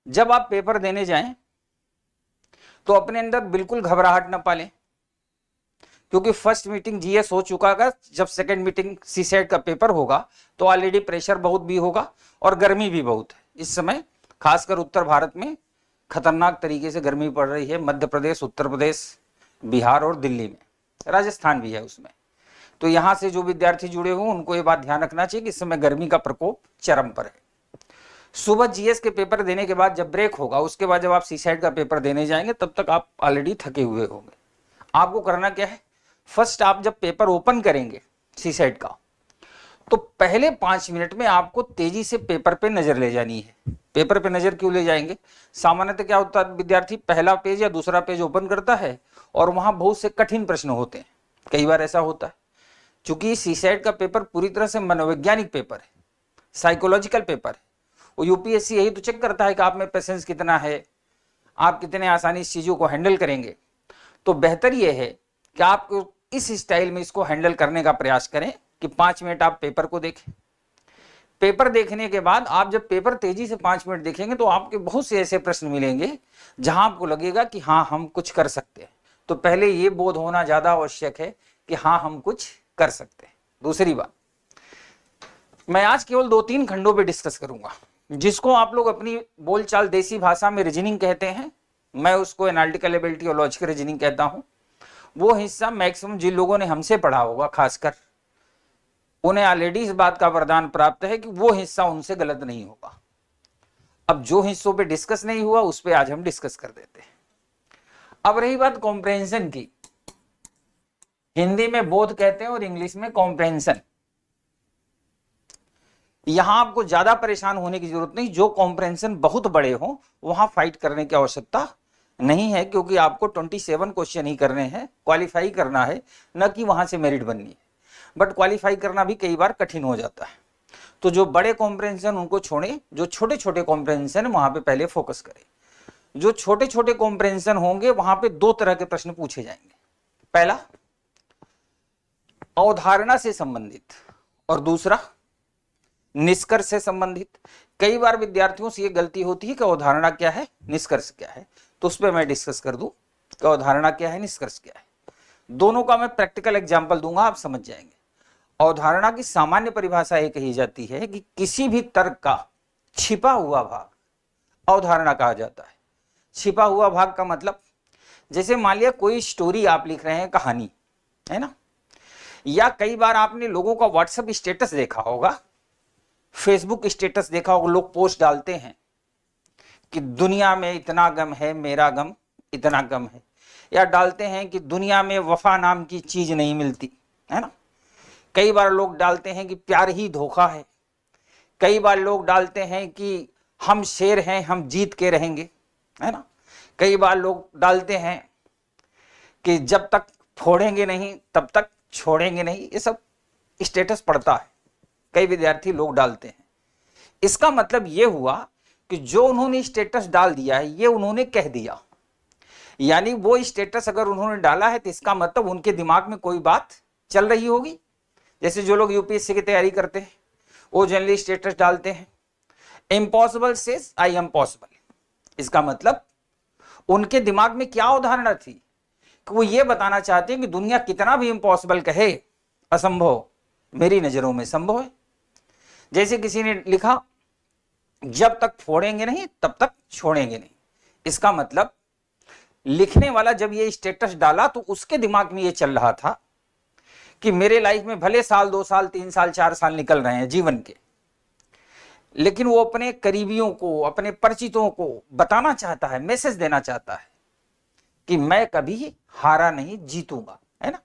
जब आप पेपर देने जाएं तो अपने अंदर बिल्कुल घबराहट ना पालें, क्योंकि फर्स्ट मीटिंग जीएस हो चुका है। जब सेकंड मीटिंग सीसेट का पेपर होगा तो ऑलरेडी प्रेशर बहुत भी होगा और गर्मी भी बहुत है। इस समय खासकर उत्तर भारत में खतरनाक तरीके से गर्मी पड़ रही है। मध्य प्रदेश, उत्तर प्रदेश, बिहार और दिल्ली में, राजस्थान भी है उसमें। तो यहां से जो विद्यार्थी जुड़े हुए उनको ये बात ध्यान रखना चाहिए कि इस समय गर्मी का प्रकोप चरम पर है। सुबह जीएस के पेपर देने के बाद जब ब्रेक होगा, उसके बाद जब आप सीसेट का पेपर देने जाएंगे तब तक आप ऑलरेडी थके हुए होंगे। आपको करना क्या है, फर्स्ट आप जब पेपर ओपन करेंगे सीसेट का, तो पहले 5 मिनट में आपको तेजी से पेपर पे नजर ले जानी है। पेपर पे नजर क्यों ले जाएंगे, सामान्यतः क्या होता है, विद्यार्थी पहला पेज या दूसरा पेज ओपन करता है और वहां बहुत से कठिन प्रश्न होते हैं। कई बार ऐसा होता है, चूंकि सीसेट का पेपर पूरी तरह से मनोवैज्ञानिक पेपर है, साइकोलॉजिकल पेपर है। वो यूपीएससी यही तो चेक करता है कि आप में पेशेंस कितना है, आप कितने आसानी से चीजों को हैंडल करेंगे। तो बेहतर यह है कि आप इस स्टाइल में इसको हैंडल करने का प्रयास करें कि 5 मिनट आप पेपर को देखें। पेपर देखने के बाद आप जब पेपर तेजी से 5 मिनट देखेंगे तो आपके बहुत से ऐसे प्रश्न मिलेंगे जहां आपको लगेगा कि हाँ हम कुछ कर सकते हैं। तो पहले ये बोध होना ज्यादा आवश्यक है कि हाँ हम कुछ कर सकते हैं। दूसरी बात, मैं आज केवल 2-3 खंडों पे डिस्कस करूंगा, जिसको आप लोग अपनी बोलचाल देसी भाषा में रीजनिंग कहते हैं, मैं उसको एनालिटिकल एबिलिटी और लॉजिकल रीजनिंग कहता हूं। वो हिस्सा मैक्सिमम जिन लोगों ने हमसे पढ़ा होगा, खासकर उन्हें ऑलरेडी इस बात का वरदान प्राप्त है कि वो हिस्सा उनसे गलत नहीं होगा। अब जो हिस्सों पे डिस्कस नहीं हुआ उस पे आज हम डिस्कस कर देते हैं। अब रही बात कॉम्प्रेhension की, हिंदी में बोध कहते हैं और इंग्लिश में कॉम्प्रेhension। यहां आपको ज्यादा परेशान होने की जरूरत नहीं, जो कॉम्प्रेhension बहुत बड़े हो वहां फाइट करने की आवश्यकता नहीं है, क्योंकि आपको 27 क्वेश्चन ही करने हैं, क्वालिफाई करना है, न कि वहां से मेरिट बननी है। बट क्वालिफाई करना भी कई बार कठिन हो जाता है। तो जो बड़े कॉम्प्रेhension उनको छोड़ें, जो छोटे छोटे कॉम्प्रेhension वहां पे पहले फोकस करें। जो छोटे छोटे कॉम्प्रेhension होंगे वहां पे 2 तरह के प्रश्न पूछे जाएंगे। पहला अवधारणा से संबंधित और दूसरा निष्कर्ष से संबंधित। कई बार विद्यार्थियों से यह गलती होती है कि अवधारणा क्या है, निष्कर्ष क्या है, तो उस पर मैं डिस्कस कर दूं कि अवधारणा क्या है, निष्कर्ष क्या है। दोनों का मैं प्रैक्टिकल एग्जांपल दूंगा, आप समझ जाएंगे। अवधारणा की सामान्य परिभाषा ये कही जाती है कि किसी भी तर्क का छिपा हुआ भाग अवधारणा कहा जाता है। छिपा हुआ भाग का मतलब, जैसे मान लिया कोई स्टोरी आप लिख रहे हैं, कहानी है ना, या कई बार आपने लोगों का व्हाट्सएप स्टेटस देखा होगा, फेसबुक स्टेटस देखा होगा, लोग पोस्ट डालते हैं कि दुनिया में इतना गम है, मेरा गम इतना गम है, या डालते हैं कि दुनिया में वफा नाम की चीज नहीं मिलती, है ना। कई बार लोग डालते हैं कि प्यार ही धोखा है। कई बार लोग डालते हैं कि हम शेर हैं, हम जीत के रहेंगे, है ना। कई बार लोग डालते हैं कि जब तक फोड़ेंगे नहीं तब तक छोड़ेंगे नहीं। ये सब स्टेटस पड़ता है, कई विद्यार्थी लोग डालते हैं। इसका मतलब ये हुआ कि जो उन्होंने स्टेटस डाल दिया है ये उन्होंने कह दिया, यानी वो स्टेटस अगर उन्होंने डाला है तो इसका मतलब उनके दिमाग में कोई बात चल रही होगी। जैसे जो लोग यूपीएससी की तैयारी करते हैं वो जनरली स्टेटस डालते हैं, impossible says I am possible. इसका मतलब उनके दिमाग में क्या अवधारणा थी कि वो ये बताना चाहते हैं कि दुनिया कितना भी इम्पॉसिबल कहे, असंभव मेरी नजरों में संभव है। जैसे किसी ने लिखा जब तक फोड़ेंगे नहीं तब तक छोड़ेंगे नहीं। इसका मतलब लिखने वाला जब ये स्टेटस डाला तो उसके दिमाग में ये चल रहा था कि मेरे लाइफ में भले साल 2 साल 3 साल 4 साल निकल रहे हैं जीवन के, लेकिन वो अपने करीबियों को, अपने परिचितों को बताना चाहता है, मैसेज देना चाहता है कि मैं कभी हारा नहीं, जीतूंगा, है ना।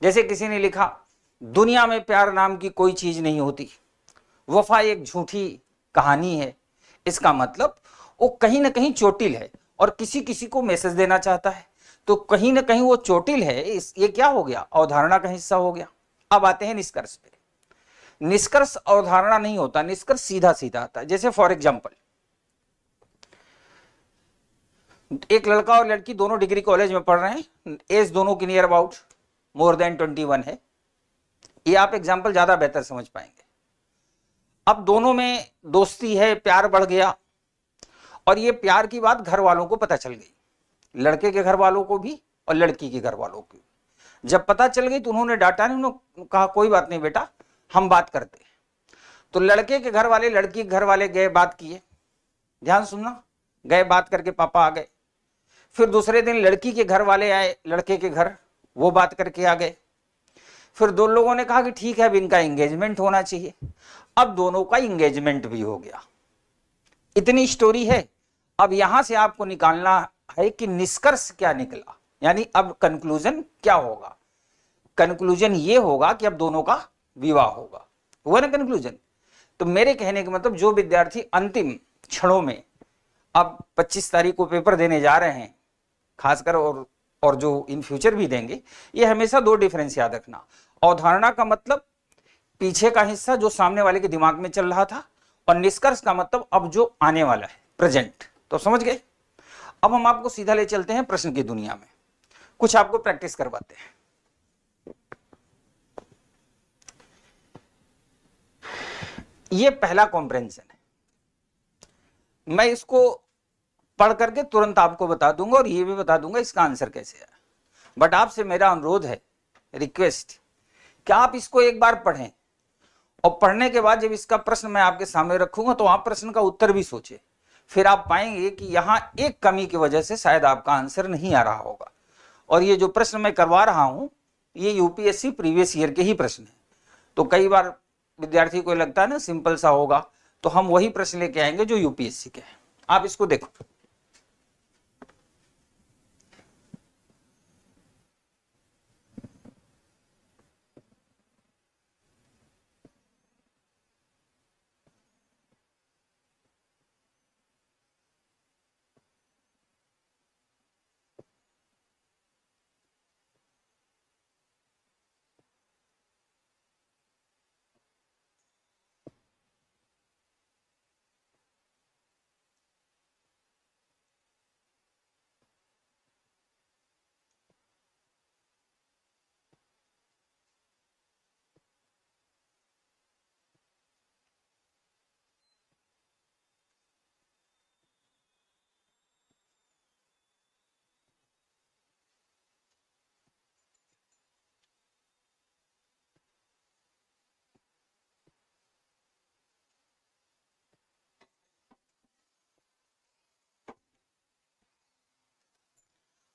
जैसे किसी ने लिखा दुनिया में प्यार नाम की कोई चीज नहीं होती, वफा एक झूठी कहानी है। इसका मतलब वो कहीं ना कहीं चोटिल है और किसी किसी को मैसेज देना चाहता है, तो कहीं ना कहीं वो चोटिल है। ये क्या हो गया, अवधारणा का हिस्सा हो गया। अब आते हैं निष्कर्ष पे। निष्कर्ष अवधारणा नहीं होता, निष्कर्ष सीधा सीधा आता है। जैसे फॉर एग्जांपल, एक लड़का और लड़की दोनों डिग्री कॉलेज में पढ़ रहे हैं, एज दोनों की नियर अबाउट मोर देन 21 है। ये आप एग्जाम्पल ज्यादा बेहतर समझ पाएंगे। अब दोनों में दोस्ती है, प्यार बढ़ गया और ये प्यार की बात घर वालों को पता चल गई, लड़के के घर वालों को भी और लड़की के घर वालों को भी। जब पता चल गई तो उन्होंने डांटा नहीं, उन्होंने कहा कोई बात नहीं बेटा, हम बात करते हैं। तो लड़के के घर वाले लड़की के घर वाले गए, बात किए, ध्यान सुनना, गए बात करके पापा आ गए। फिर दूसरे दिन लड़की के घर वाले आए लड़के के घर, वो बात करके आ गए। फिर दो लोगों ने कहा कि ठीक है अब इनका एंगेजमेंट होना चाहिए। अब दोनों का एंगेजमेंट भी हो गया। इतनी स्टोरी है। अब यहां से आपको निकालना है कि निष्कर्ष क्या निकला, यानी अब कंक्लूजन क्या होगा। कंक्लूजन ये होगा कि अब दोनों का विवाह होगा, हुआ ना कंक्लूजन। तो मेरे कहने का मतलब जो विद्यार्थी अंतिम क्षणों में अब 25 तारीख को पेपर देने जा रहे हैं खासकर, और जो इन फ्यूचर भी देंगे, ये हमेशा दो डिफरेंस याद रखना। अवधारणा का मतलब पीछे का हिस्सा जो सामने वाले के दिमाग में चल रहा था, और निष्कर्ष का मतलब अब जो आने वाला है, प्रेजेंट। तो समझ गए। अब हम आपको सीधा ले चलते हैं प्रश्न की दुनिया में, कुछ आपको प्रैक्टिस करवाते हैं। ये पहला कॉम्प्रेंशन है, मैं इसको पढ़ करके तुरंत आपको बता दूंगा और ये भी बता दूंगा इसका आंसर कैसे है। बट आपसे मेरा अनुरोध है, रिक्वेस्ट, कि आप इसको एक बार पढ़ें और पढ़ने के बाद जब इसका प्रश्न मैं आपके सामने रखूंगा तो आप प्रश्न का उत्तर भी सोचें। फिर आप पाएंगे कि यहां एक कमी की वजह से शायद आपका आंसर नहीं आ रहा होगा। और ये जो प्रश्न मैं करवा रहा हूं ये यूपीएससी प्रीवियस ईयर के ही प्रश्न है। तो कई बार विद्यार्थी को लगता है ना सिंपल सा होगा, तो हम वही प्रश्न लेके आएंगे जो यूपीएससी के हैं। आप इसको देखो,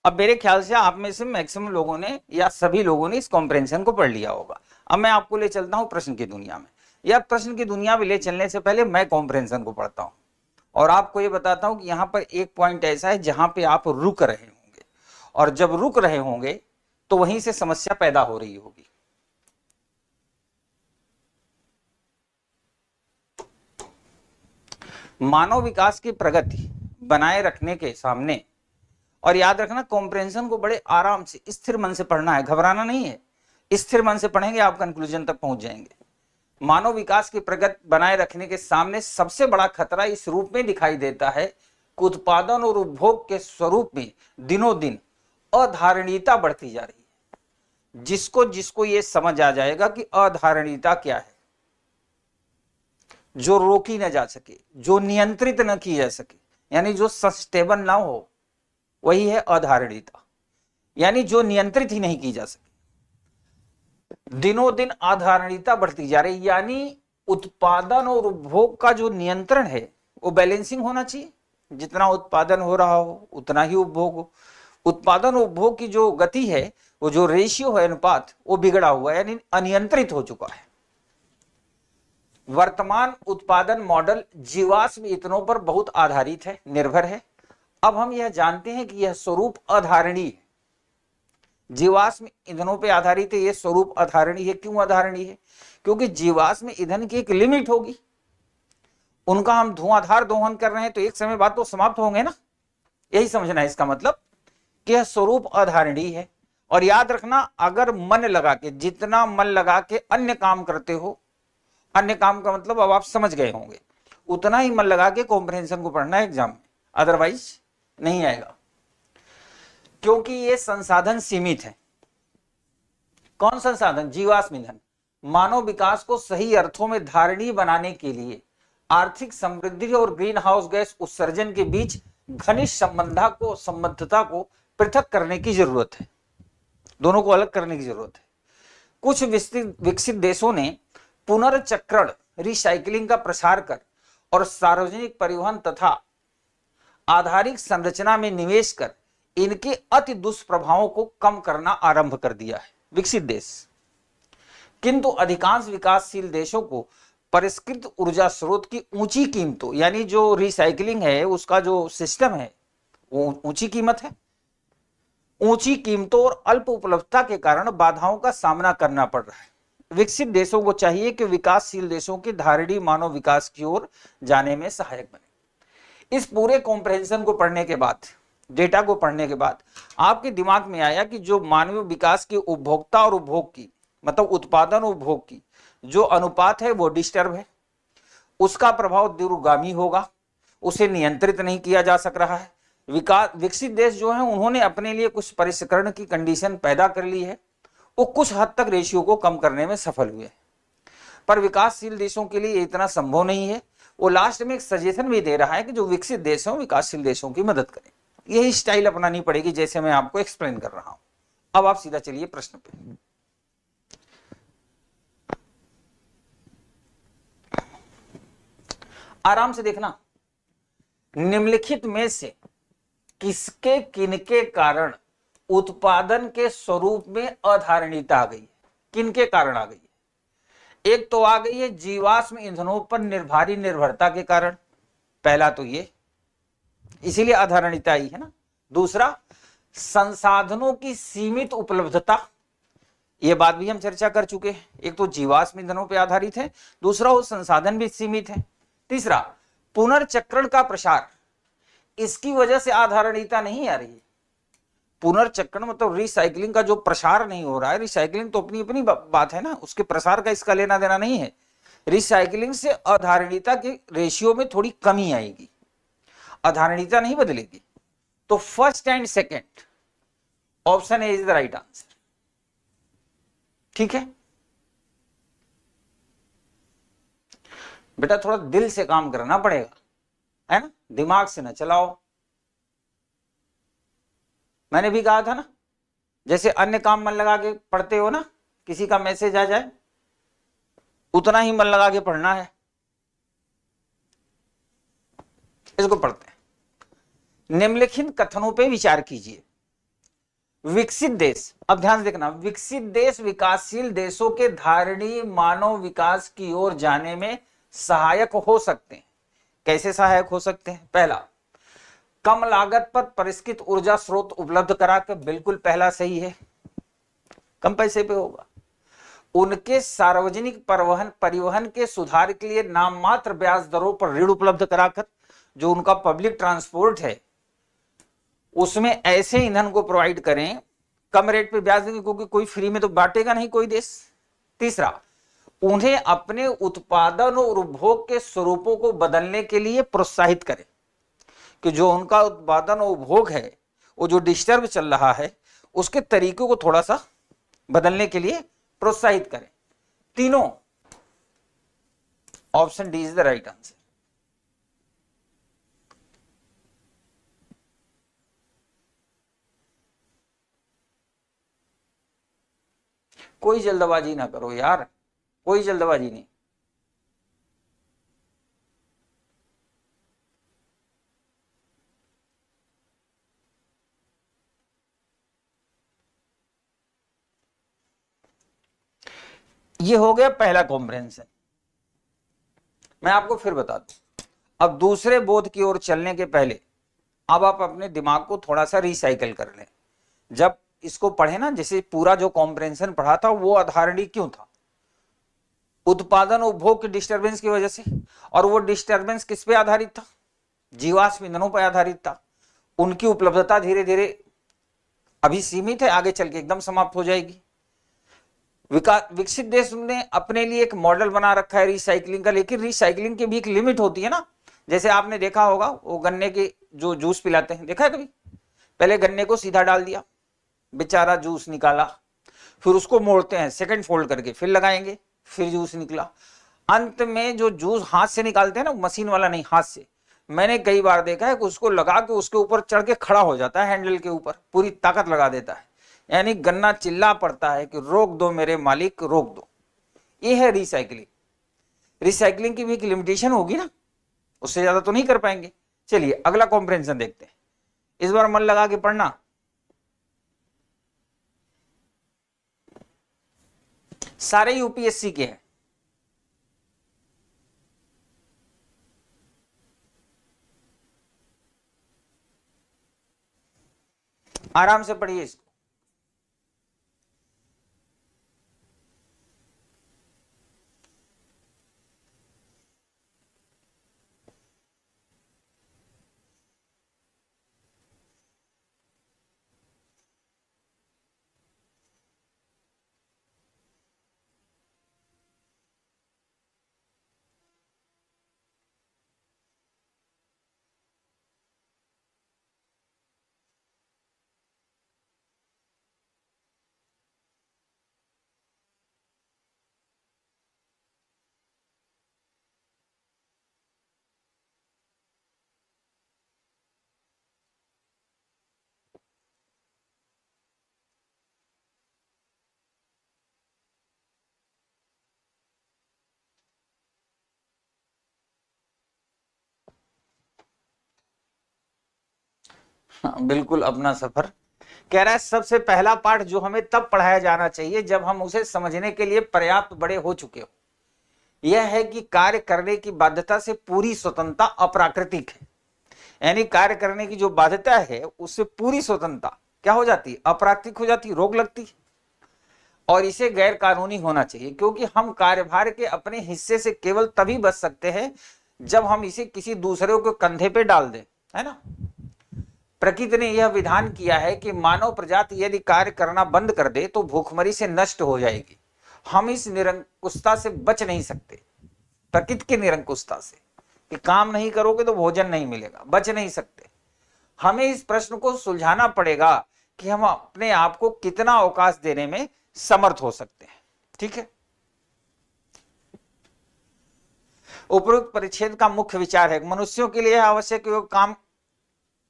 अब मेरे ख्याल से आप में से मैक्सिमम लोगों ने या सभी लोगों ने इस कॉम्प्रेंशन को पढ़ लिया होगा। अब मैं आपको ले चलता हूं प्रश्न की दुनिया में। या प्रश्न की दुनिया में ले चलने से पहले मैं कॉम्प्रेंशन को पढ़ता हूं और आपको ये बताता हूं कि यहां पर एक पॉइंट ऐसा है जहां पे आप रुक रहे होंगे, और जब रुक रहे होंगे तो वहीं से समस्या पैदा हो रही होगी। मानव विकास की प्रगति बनाए रखने के सामने, और याद रखना कॉम्प्रेंशन को बड़े आराम से स्थिर मन से पढ़ना है, घबराना नहीं है। स्थिर मन से पढ़ेंगे आप कंक्लूजन तक पहुंच जाएंगे। मानव विकास की प्रगति बनाए रखने के सामने सबसे बड़ा खतरा इस रूप में दिखाई देता है कि उत्पादन और उपभोग के स्वरूप में दिनों दिन अधारणीयता बढ़ती जा रही है। जिसको जिसको ये समझ आ जाएगा कि अधारणीयता क्या है, जो रोकी न जा सके, जो नियंत्रित न की जा सके, यानी जो सस्टेबल ना हो, वही है अधारणीयता, यानी जो नियंत्रित ही नहीं की जा सके। दिनों दिन अधारणीयता बढ़ती जा रही, यानी उत्पादन और उपभोग का जो नियंत्रण है वो बैलेंसिंग होना चाहिए। जितना उत्पादन हो रहा हो उतना ही उपभोग हो। उत्पादन और उपभोग की जो गति है, वो जो रेशियो है, अनुपात, वो बिगड़ा हुआ है, यानी अनियंत्रित हो चुका है। वर्तमान उत्पादन मॉडल जीवाश्म ईंधनों पर बहुत आधारित है, निर्भर है। अब हम यह जानते हैं कि यह स्वरूप अधारणीय है। जीवाश्म ईंधनों पर आधारित है, यह स्वरूप अधारणीय है। क्यों अधारणीय है? क्योंकि जीवाश्म ईंधन की एक लिमिट होगी। उनका हम धुआंधार दोहन कर रहे हैं तो एक समय बाद तो समाप्त होंगे ना, यही समझना है इसका मतलब कि यह स्वरूप अधारणीय है। और याद रखना, अगर मन लगा के, जितना मन लगा के अन्य काम करते हो, अन्य काम का मतलब अब आप समझ गए होंगे, उतना ही मन लगा के कॉम्प्रिहेंशन को पढ़ना है एग्जाम में, अदरवाइज नहीं आएगा। क्योंकि ये संसाधन सीमित है। कौन संसाधन? जीवाश्म ईंधन। मानव विकास को सही अर्थों में धारणीय बनाने के लिए आर्थिक समृद्धि और ग्रीन हाउस गैस उत्सर्जन के बीच घनिष्ठ संबद्धता को पृथक करने की जरूरत है, दोनों को अलग करने की जरूरत है। कुछ विकसित देशों ने पुनर्चक्रण रिसाइकलिंग का प्रसार कर और सार्वजनिक परिवहन तथा आधारिक संरचना में निवेश कर इनके अति दुष्प्रभावों को कम करना आरंभ कर दिया है, विकसित देश। किंतु अधिकांश विकासशील देशों को परिष्कृत ऊर्जा स्रोत की ऊंची कीमतों, यानी जो रिसाइकलिंग है उसका जो सिस्टम है वो ऊंची कीमत है, ऊंची कीमतों और अल्प उपलब्धता के कारण बाधाओं का सामना करना पड़ रहा है। विकसित देशों को चाहिए कि विकासशील देशों की धारणीय मानव विकास की ओर जाने में सहायक बने। इस पूरे कॉम्प्रहेंशन को पढ़ने के बाद, डेटा को पढ़ने के बाद आपके दिमाग में आया कि जो मानवीय विकास की उपभोक्ता और उपभोग की, मतलब उत्पादन और उपभोग की जो अनुपात है वो डिस्टर्ब है, उसका प्रभाव दूरगामी होगा, उसे नियंत्रित नहीं किया जा सक रहा है। विकसित देश जो है उन्होंने अपने लिए कुछ परिष्करण की कंडीशन पैदा कर ली है, वो कुछ हद तक रेशियो को कम करने में सफल हुए, पर विकासशील देशों के लिए इतना संभव नहीं है। वो लास्ट में एक सजेशन भी दे रहा है कि जो विकसित देश हैं विकासशील देशों की मदद करें। यही स्टाइल अपनानी पड़ेगी जैसे मैं आपको एक्सप्लेन कर रहा हूं। अब आप सीधा चलिए प्रश्न पे। आराम से देखना, निम्नलिखित में से किसके किनके कारण उत्पादन के स्वरूप में अधारणीयता आ गई है? किनके कारण आ गई है? एक तो आ गई है जीवाश्म ईंधनों पर भारी निर्भरता के कारण, पहला तो ये, इसीलिए अधारणीयता आई है ना। दूसरा, संसाधनों की सीमित उपलब्धता, ये बात भी हम चर्चा कर चुके हैं। एक तो जीवाश्म ईंधनों पर आधारित है, दूसरा वो संसाधन भी सीमित है। तीसरा, पुनर्चक्रण का प्रसार, इसकी वजह से अधारणीयता नहीं आ रही है। पुनर्चक्रण मतलब रिसाइकलिंग का जो प्रसार नहीं हो रहा है, रिसाइकलिंग तो अपनी अपनी बात है ना, उसके प्रसार का इसका लेना देना नहीं है। रिसाइकलिंग से अधारणीयता के रेशियो में थोड़ी कमी आएगी, अधारणीयता नहीं बदलेगी। तो first and second option A is the right answer. ठीक है बेटा, थोड़ा दिल से काम करना पड़ेगा, है ना, दिमाग से ना चलाओ। मैंने भी कहा था ना, जैसे अन्य काम मन लगा के पढ़ते हो ना, किसी का मैसेज आ जाए उतना ही मन लगा के पढ़ना है। इसको पढ़ते हैं। निम्नलिखित कथनों पे विचार कीजिए। विकसित देश, अब ध्यान से देखना, विकसित देश विकासशील देशों के धारणीय मानव विकास की ओर जाने में सहायक हो सकते हैं। कैसे सहायक हो सकते हैं? पहला, कम लागत पर परिष्कृत ऊर्जा स्रोत उपलब्ध कराकर, बिल्कुल पहला सही है, कम पैसे पे होगा। उनके सार्वजनिक परिवहन के सुधार के लिए नाम मात्र ब्याज दरों पर ऋण उपलब्ध कराकर, जो उनका पब्लिक ट्रांसपोर्ट है उसमें ऐसे ईंधन को प्रोवाइड करें, कम रेट पे ब्याज देंगे, क्योंकि कोई फ्री में तो बांटेगा नहीं कोई देश। तीसरा, उन्हें अपने उत्पादन और उपभोग के स्वरूपों को बदलने के लिए प्रोत्साहित करें, कि जो उनका उत्पादन और उपभोग है वो जो डिस्टर्ब चल रहा है उसके तरीकों को थोड़ा सा बदलने के लिए प्रोत्साहित करें। तीनों, option D is the right answer. कोई जल्दबाजी ना करो यार, कोई जल्दबाजी नहीं। ये हो गया पहला कॉम्प्रिहेंशन। मैं आपको फिर बता दूं, अब दूसरे बोध की ओर चलने के पहले अब आप अपने दिमाग को थोड़ा सा रिसाइकल कर लें। जब इसको पढ़े ना, जैसे पूरा जो कॉम्प्रिहेंशन पढ़ा था वो अधारणीय क्यों था? उत्पादन उपभोग की डिस्टर्बेंस की वजह से, और वो डिस्टर्बेंस किस पे आधारित था? जीवाश्म ईंधनों पर आधारित था। उनकी उपलब्धता धीरे धीरे अभी सीमित है, आगे चल के एकदम समाप्त हो जाएगी। विकसित देश ने अपने लिए एक मॉडल बना रखा है रिसाइकलिंग का, लेकिन रिसाइकलिंग की भी एक लिमिट होती है ना। जैसे आपने देखा होगा वो गन्ने के जो जूस पिलाते हैं, देखा है कभी? पहले गन्ने को सीधा डाल दिया, बेचारा जूस निकाला, फिर उसको मोड़ते हैं सेकंड फोल्ड करके, फिर लगाएंगे, फिर जूस निकला। अंत में जो जूस हाथ से निकालते हैं ना, मशीन वाला नहीं, हाथ से, मैंने कई बार देखा है कि उसको लगा के उसके ऊपर चढ़ के खड़ा हो जाता है, हैंडल के ऊपर पूरी ताकत लगा देता है, यानी गन्ना चिल्ला पड़ता है कि रोक दो मेरे मालिक, रोक दो। ये है रिसाइकलिंग। रिसाइकलिंग की भी एक लिमिटेशन होगी ना, उससे ज्यादा तो नहीं कर पाएंगे। चलिए अगला कॉम्प्रिहेंशन देखते हैं, इस बार मन लगा के पढ़ना। सारे यूपीएससी के हैं, आराम से पढ़िए इसको। हाँ, बिल्कुल अपना सफर। कह रहा है सबसे पहला पाठ जो हमें तब पढ़ाया जाना चाहिए जब हम उसे समझने के लिए पर्याप्त बड़े हो चुके हो, यह है कि कार्य करने की बाध्यता से पूरी स्वतंत्रता अप्राकृतिक है। यानी कार्य करने की जो बाध्यता है उससे पूरी स्वतंत्रता क्या हो जाती है, अप्राकृतिक हो जाती है, रोक लगती है, और इसे गैर कानूनी होना चाहिए, क्योंकि हम कार्यभार के अपने हिस्से से केवल तभी बच सकते हैं जब हम इसे किसी दूसरे के कंधे पे डाल दें, है ना। प्रकृति ने यह विधान किया है कि मानव प्रजाति यदि कार्य करना बंद कर दे तो भूखमरी से नष्ट हो जाएगी। हम इस निरंकुशता से बच नहीं सकते, प्रकृति की निरंकुशता से, कि काम नहीं करोगे तो भोजन नहीं मिलेगा, बच नहीं सकते। हमें इस प्रश्न को सुलझाना पड़ेगा कि हम अपने आप को कितना अवकाश देने में समर्थ हो सकते हैं। ठीक है, उपरोक्त परिच्छेद का मुख्य विचार है मनुष्यों के लिए आवश्यक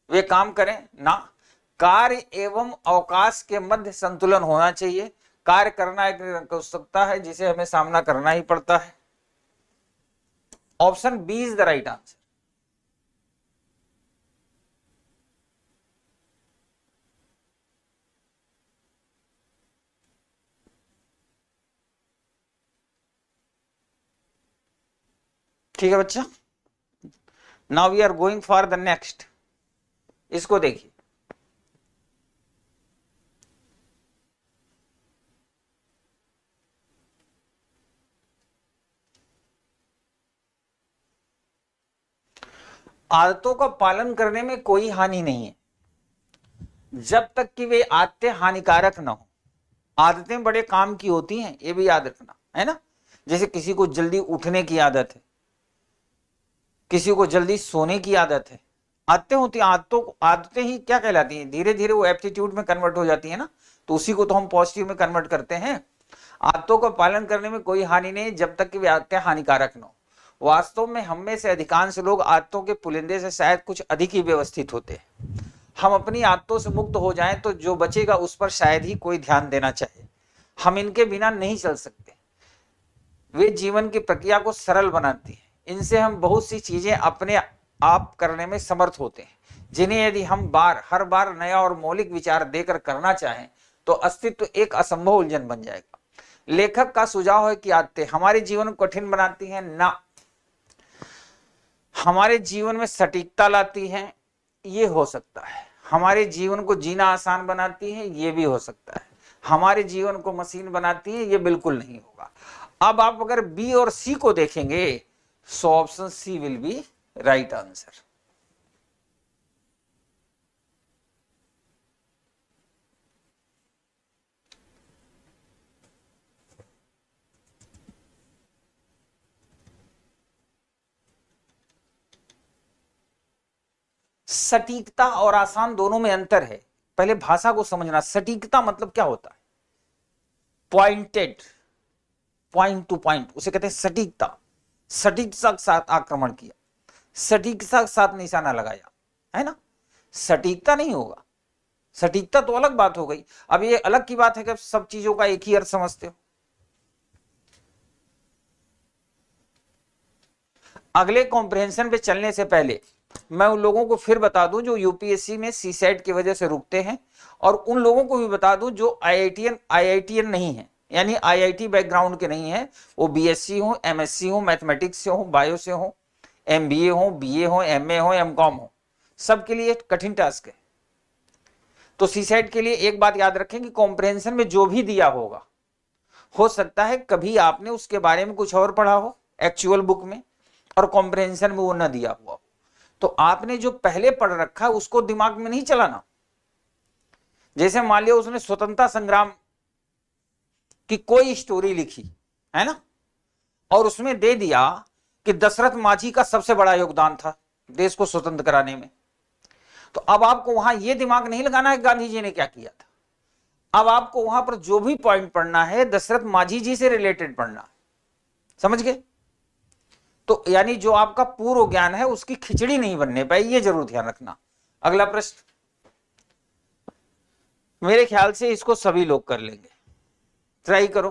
वे काम करें ना, कार्य एवं अवकाश के मध्य संतुलन होना चाहिए। कार्य करना एक आवश्यकता है जिसे हमें सामना करना ही पड़ता है। Option B is the right answer. ठीक है बच्चा, now we are going for the next. इसको देखिए, आदतों का पालन करने में कोई हानि नहीं है जब तक कि वे आदतें हानिकारक ना हो। आदतें बड़े काम की होती हैं, ये भी याद रखना, है ना। जैसे किसी को जल्दी उठने की आदत है, किसी को जल्दी सोने की आदत है, आदतें होती हैं। आदतें ही क्या कहलाती हैं, धीरे धीरे वो एप्टीट्यूड में कन्वर्ट हो जाती है ना, तो उसी को तो हम पॉजिटिव में कन्वर्ट करते हैं। आदतों का पालन करने में कोई हानि नहीं जब तक कि वे आदतें हानिकारक न हो। वास्तव में हम में से अधिकांश लोग आदतों के पुलिंदे से शायद कुछ अधिक ही व्यवस्थित होते हैं। हम अपनी आदतों से मुक्त हो जाएं तो जो बचेगा उस पर शायद ही कोई ध्यान देना चाहे। हम इनके बिना नहीं चल सकते। वे जीवन की प्रक्रिया को सरल बनाती हैं। इनसे हम बहुत सी चीजें अपने आप करने में समर्थ होते हैं जिन्हें यदि हम हर बार नया और मौलिक विचार देकर करना चाहें तो अस्तित्व एक असंभव उलझन बन जाएगा। लेखक का सुझाव है कि आदतें हमारे जीवन को कठिन बनाती हैं ना, हमारे जीवन में सटीकता लाती हैं, ये हो सकता है। हमारे जीवन को जीना आसान बनाती है, ये भी हो सकता है। हमारे जीवन को मशीन बनाती है, ये बिल्कुल नहीं होगा। अब आप अगर बी और सी को देखेंगे, so option C will be right answer. सटीकता और आसान दोनों में अंतर है। पहले भाषा को समझना। सटीकता मतलब क्या होता है, पॉइंटेड, पॉइंट टू पॉइंट, उसे कहते हैं सटीकता। सटीकता के साथ आक्रमण किया, सटीकता के साथ निशाना लगाया, है ना। सटीकता नहीं होगा, सटीकता तो अलग बात हो गई। अब ये अलग की बात है कि सब चीजों का एक ही अर्थ समझते हो। अगले कॉम्प्रिहेंशन पे चलने से पहले मैं उन लोगों को फिर बता दूं जो यूपीएससी में सीसेट की वजह से रुकते हैं, और उन लोगों को भी बता दूं जो आईआईटीएन नहीं है, यानी आईआईटी बैकग्राउंड के नहीं है, वो बीएससी हो, एमएससी हो, मैथमेटिक्स से हो, बायो से हो, एमबीए हो, बीए हो, एमए हो, एमकॉम हो, सबके लिए कठिन टास्क है। तो सीसेट के लिए एक बात याद रखें कि कॉम्प्रिहेंशन में जो भी दिया होगा, हो सकता है कभी आपने उसके बारे में कुछ और पढ़ा हो एक्चुअल बुक में, और कॉम्प्रिहेंशन में वो ना दिया हुआ हो, तो आपने जो पहले पढ़ रखा है उसको दिमाग में नहीं चलाना। जैसे मान लिया उसने स्वतंत्रता संग्राम की कोई स्टोरी लिखी है ना, और उसमें दे दिया कि दशरथ माझी का सबसे बड़ा योगदान था देश को स्वतंत्र कराने में, तो अब आपको वहां यह दिमाग नहीं लगाना है गांधी जी ने क्या किया था। अब आपको वहां पर जो भी पॉइंट पढ़ना है दशरथ माझी जी से रिलेटेड पढ़ना है, समझ गए। तो यानी जो आपका पूर्व ज्ञान है उसकी खिचड़ी नहीं बनने पाई, ये जरूर ध्यान रखना। अगला प्रश्न, मेरे ख्याल से इसको सभी लोग कर लेंगे, ट्राई करो,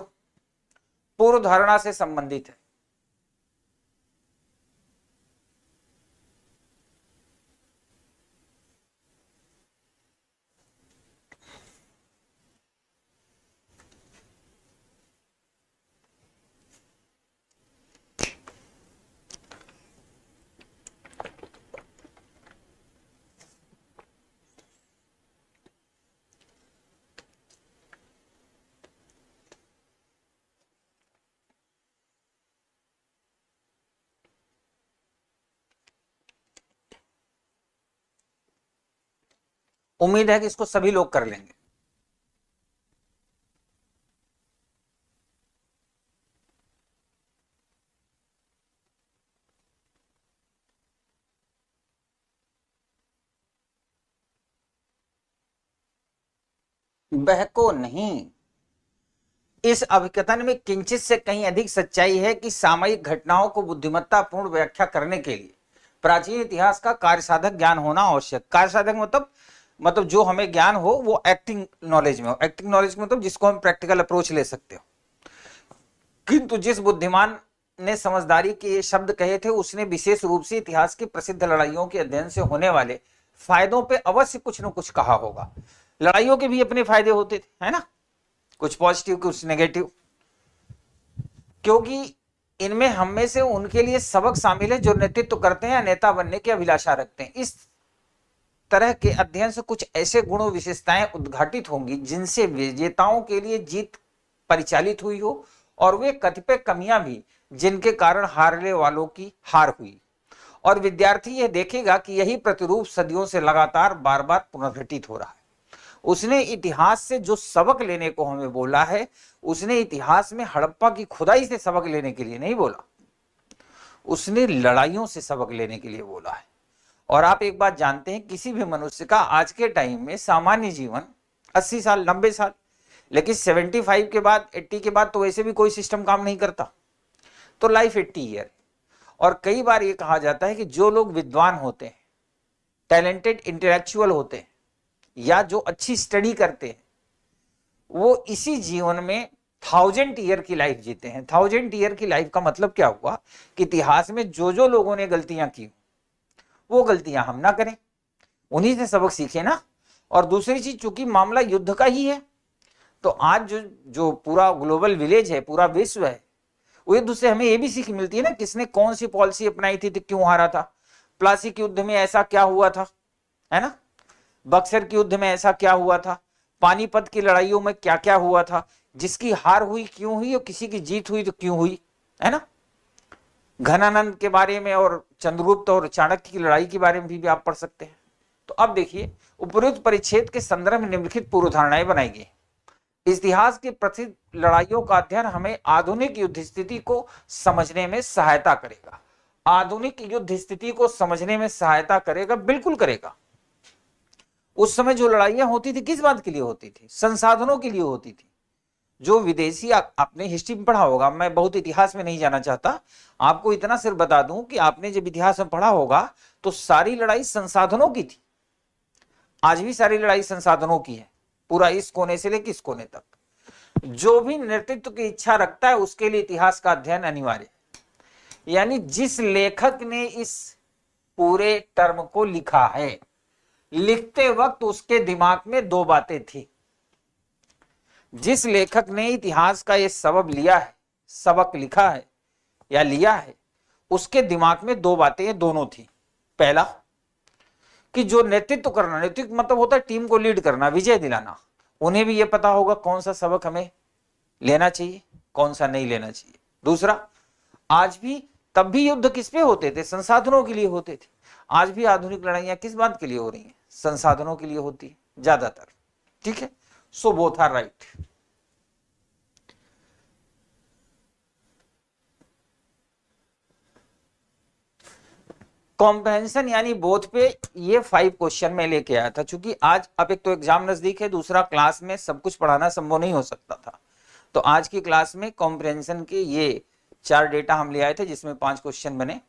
पूर्व धारणा से संबंधित है। उम्मीद है कि इसको सभी लोग कर लेंगे। बहको नहीं, इस अभिकथन में किंचित से कहीं अधिक सच्चाई है कि सामयिक घटनाओं को बुद्धिमत्तापूर्ण व्याख्या करने के लिए प्राचीन इतिहास का कार्यसाधक ज्ञान होना आवश्यक। कार्यसाधक मतलब जो हमें ज्ञान हो वो एक्टिंग नॉलेज में हो, एक्टिंग नॉलेज मतलब जिसको हम प्रैक्टिकल अप्रोच ले सकते हो। किंतु जिस बुद्धिमान ने समझदारी के ये शब्द कहे थे उसने विशेष रूप से इतिहास की प्रसिद्ध लड़ाइयों के अध्ययन से होने वाले फायदों पे अवश्य कुछ न कुछ कहा होगा। लड़ाइयों के भी अपने फायदे होते थे, है ना, कुछ पॉजिटिव कुछ नेगेटिव, क्योंकि इनमें हम में से उनके लिए सबक शामिल है जो नेतृत्व करते हैं या नेता बनने की अभिलाषा रखते हैं। इस तरह के अध्ययन से कुछ ऐसे गुण विशेषताएं उद्घाटित होंगी जिनसे विजेताओं के लिए जीत परिचालित हुई हो, और वे कतिपय कमियां भी जिनके कारण हारने वालों की हार हुई, और विद्यार्थी यह देखेगा कि यही प्रतिरूप सदियों से लगातार बार बार पुनर्घटित हो रहा है। उसने इतिहास से जो सबक लेने को हमें बोला है, उसने इतिहास में हड़प्पा की खुदाई से सबक लेने के लिए नहीं बोला, उसने लड़ाइयों से सबक लेने के लिए बोला है। और आप एक बात जानते हैं, किसी भी मनुष्य का आज के टाइम में सामान्य जीवन 80 साल 90 साल, लेकिन 75 के बाद 80 के बाद तो वैसे भी कोई सिस्टम काम नहीं करता, तो लाइफ 80 ईयर। और कई बार ये कहा जाता है कि जो लोग विद्वान होते हैं, टैलेंटेड इंटेलेक्चुअल होते हैं, या जो अच्छी स्टडी करते हैं, वो इसी जीवन में 1000 ईयर की लाइफ जीते हैं। 1000 ईयर की लाइफ का मतलब क्या हुआ कि इतिहास में जो जो लोगों ने गलतियां की वो गलतियां हम ना करें, उन्हीं से सबक सीखे ना। और दूसरी चीज, चूंकि मामला युद्ध का ही है, तो आज जो पूरा ग्लोबल विलेज है, पूरा विश्व है, वो युद्ध से हमें ये भी सीख मिलती है ना, किसने कौन सी पॉलिसी अपनाई थी तो क्यों हारा था। प्लासी के युद्ध में ऐसा क्या हुआ था, है ना, बक्सर के युद्ध में ऐसा क्या हुआ था, पानीपत की लड़ाइयों में क्या क्या हुआ था, जिसकी हार हुई क्यों हुई और किसी की जीत हुई तो क्यों हुई, है ना। घनानंद के बारे में और चंद्रगुप्त और चाणक्य की लड़ाई के बारे में भी आप पढ़ सकते हैं। तो अब देखिए, उपरोक्त परिच्छेद के संदर्भ में निम्नलिखित पूर्व धारणाएं बनाई गई। इतिहास की प्रसिद्ध लड़ाइयों का अध्ययन हमें आधुनिक युद्ध स्थिति को समझने में सहायता करेगा। आधुनिक युद्ध स्थिति को समझने में सहायता करेगा, बिल्कुल करेगा। उस समय जो लड़ाइयां होती थी किस बात के लिए होती थी, संसाधनों के लिए होती थी। जो विदेशी आपने हिस्ट्री में पढ़ा होगा, मैं बहुत इतिहास में नहीं जाना चाहता, आपको इतना सिर्फ बता दूं कि आपने जब इतिहास में पढ़ा होगा तो सारी लड़ाई संसाधनों की थी। आज भी सारी लड़ाई संसाधनों की है, पूरा इस कोने से लेकर इस कोने तक। जो भी नेतृत्व की इच्छा रखता है उसके लिए इतिहास का अध्ययन अनिवार्य है। यानी जिस लेखक ने इस पूरे टर्म को लिखा है, लिखते वक्त उसके दिमाग में दो बातें थी। जिस लेखक ने इतिहास का ये सबक लिखा है या लिया है, उसके दिमाग में दो बातें दोनों थी। पहला कि जो नेतृत्व करना, नेतृत्व मतलब होता है टीम को लीड करना, विजय दिलाना, उन्हें भी यह पता होगा कौन सा सबक हमें लेना चाहिए, कौन सा नहीं लेना चाहिए। दूसरा, आज भी तब भी युद्ध किस पे होते थे? संसाधनों के लिए होते थे। आज भी आधुनिक लड़ाइयां किस बात के लिए हो रही हैं? संसाधनों के लिए होती है ज्यादातर। ठीक है, so both are right. Comprehension यानी बोथ पे ये 5 क्वेश्चन में लेके आया था। चूंकि आज अब एक तो एग्जाम नजदीक है, दूसरा क्लास में सब कुछ पढ़ाना संभव नहीं हो सकता था, तो आज की क्लास में कॉम्प्रहेंशन के ये 4 डेटा हम ले आए थे, जिसमें 5 क्वेश्चन बने।